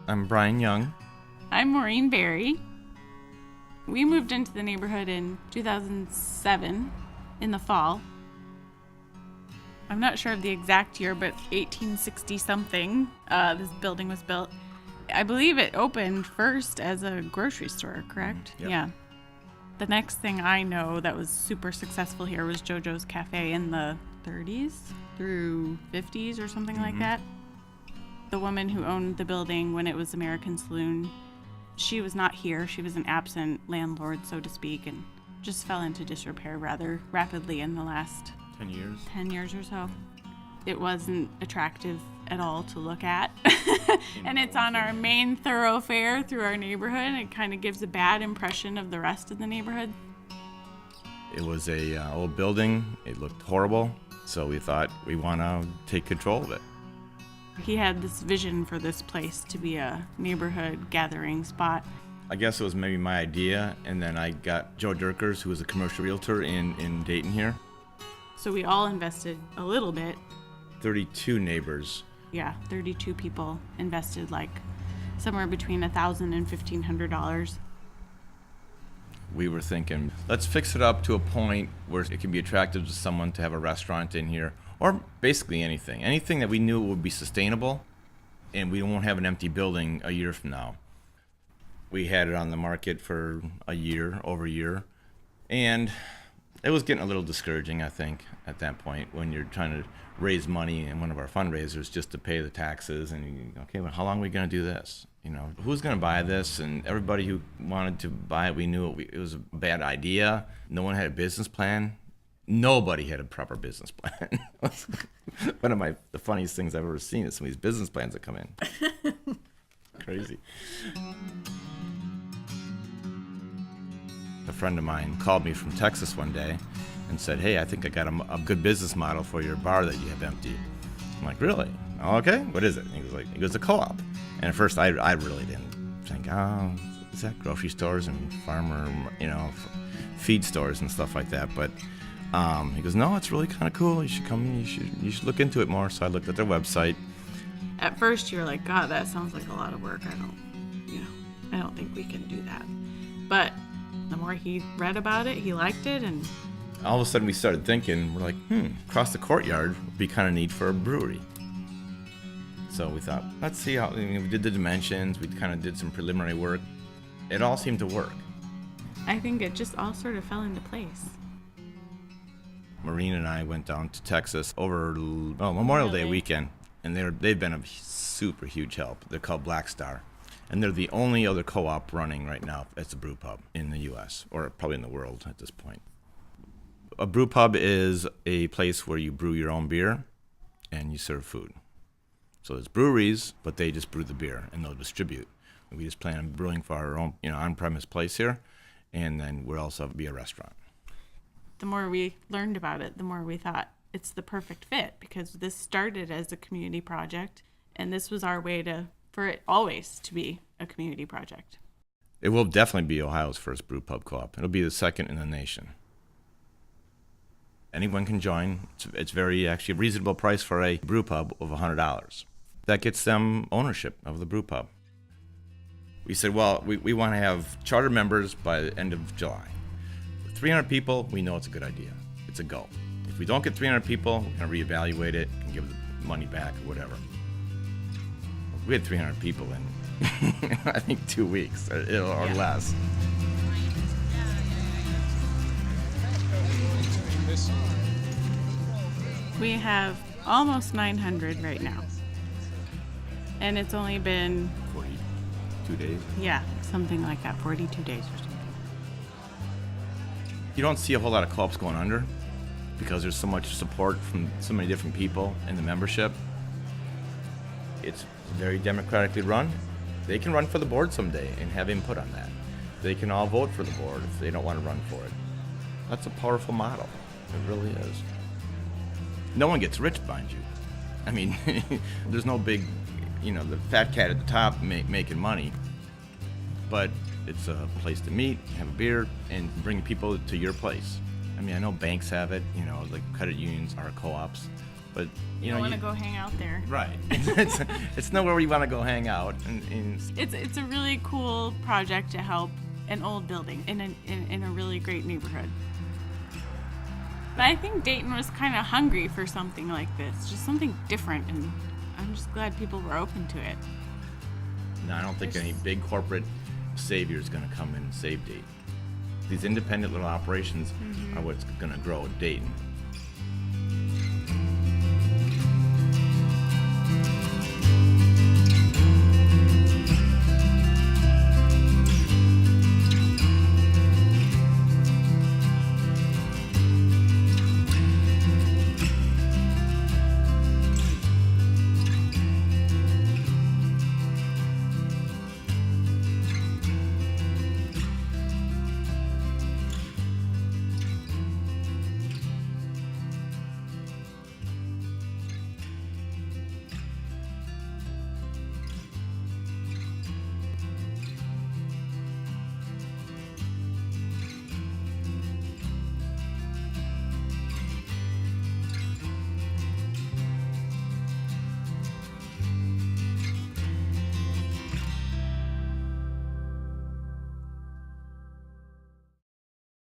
I'm Brian Young. I'm Maureen Berry. We moved into the neighborhood in 2007 in the fall. I'm not sure of the exact year, but 1860 something, this building was built. I believe it opened first as a grocery store, correct? Yep. Yeah. The next thing I know that was super successful here was JoJo's Cafe in the 30s through 50s or something like that. The woman who owned the building when it was American Saloon, she was not here. She was an absent landlord, so to speak, and just fell into disrepair rather rapidly in the last 10 years or so. It wasn't attractive at all to look at. And it's on our main thoroughfare through our neighborhood, and it kind of gives a bad impression of the rest of the neighborhood. It was a old building. It looked horrible, so we thought we want to take control of it. He had this vision for this place to be a neighborhood gathering spot. I guess it was maybe my idea, and then I got Joe Deirkers, who was a commercial realtor in Dayton here. So we all invested a little bit. 32 neighbors. Yeah, 32 people invested like somewhere between $1,000 and $1,500. We were thinking, let's fix it up to a point where it can be attractive to someone to have a restaurant in here, or basically anything that we knew would be sustainable, and we won't have an empty building a year from now. We had it on the market for over a year, and it was getting a little discouraging, I think, at that point when you're trying to raise money in one of our fundraisers just to pay the taxes, and okay, well, how long are we going to do this? You know, who's going to buy this? And everybody who wanted to buy it, we knew it was a bad idea. No one had a business plan. Nobody had a proper business plan. One of the funniest things I've ever seen is some of these business plans that come in. Crazy. A friend of mine called me from Texas one day and said, hey, I think I got a good business model for your bar that you have empty. I'm like, really? Oh, okay. What is it? And he goes, a co-op. And at first I really didn't think, is that grocery stores and farmer, feed stores and stuff like that? But he goes, no, it's really kind of cool. You should come, you should look into it more. So I looked at their website. At first you're like, God, that sounds like a lot of work. I don't think we can do that. But the more he read about it, he liked it, and all of a sudden we started thinking, we're like, across the courtyard would be kind of neat for a brewery. So we thought, let's see how, we did the dimensions, we kind of did some preliminary work. It all seemed to work. I think it just all sort of fell into place. Maureen and I went down to Texas over Memorial Day weekend, and they've been a super huge help. They're called Black Star, and they're the only other co-op running right now as a BrewPub in the U.S., or probably in the world at this point. A BrewPub is a place where you brew your own beer and you serve food. So there's breweries, but they just brew the beer and they'll distribute. We just plan on brewing for our own, on-premise place here, and then we'll also be a restaurant. The more we learned about it, the more we thought it's the perfect fit, because this started as a community project, and this was our way for it always to be a community project. It will definitely be Ohio's first BrewPub co-op. It'll be the second in the nation. Anyone can join. It's very actually a reasonable price for a BrewPub of $100. That gets them ownership of the BrewPub. We said, well, we want to have charter members by the end of July. With 300 people, we know it's a good idea. It's a go. If we don't get 300 people, we're going to reevaluate it and give the money back or whatever. We had 300 people in, I think, 2 weeks or less. We have almost 900 right now. And it's only been 42 days? Yeah, something like that, 42 days or something. You don't see a whole lot of co-ops going under because there's so much support from so many different people in the membership. It's very democratically run. They can run for the board someday and have input on that. They can all vote for the board if they don't want to run for it. That's a powerful model. It really is. No one gets rich, mind you. I mean, there's no big, the fat cat at the top making money. But it's a place to meet, have a beer, and bring people to your place. I mean, I know banks have it, like credit unions are co-ops. But You don't want to go hang out there. Right. It's nowhere you want to go hang out. And It's a really cool project to help an old building in a really great neighborhood. But I think Dayton was kind of hungry for something like this, just something different, and I'm just glad people were open to it. No, I don't think any big corporate savior is going to come in and save Dayton. These independent little operations are what's going to grow Dayton.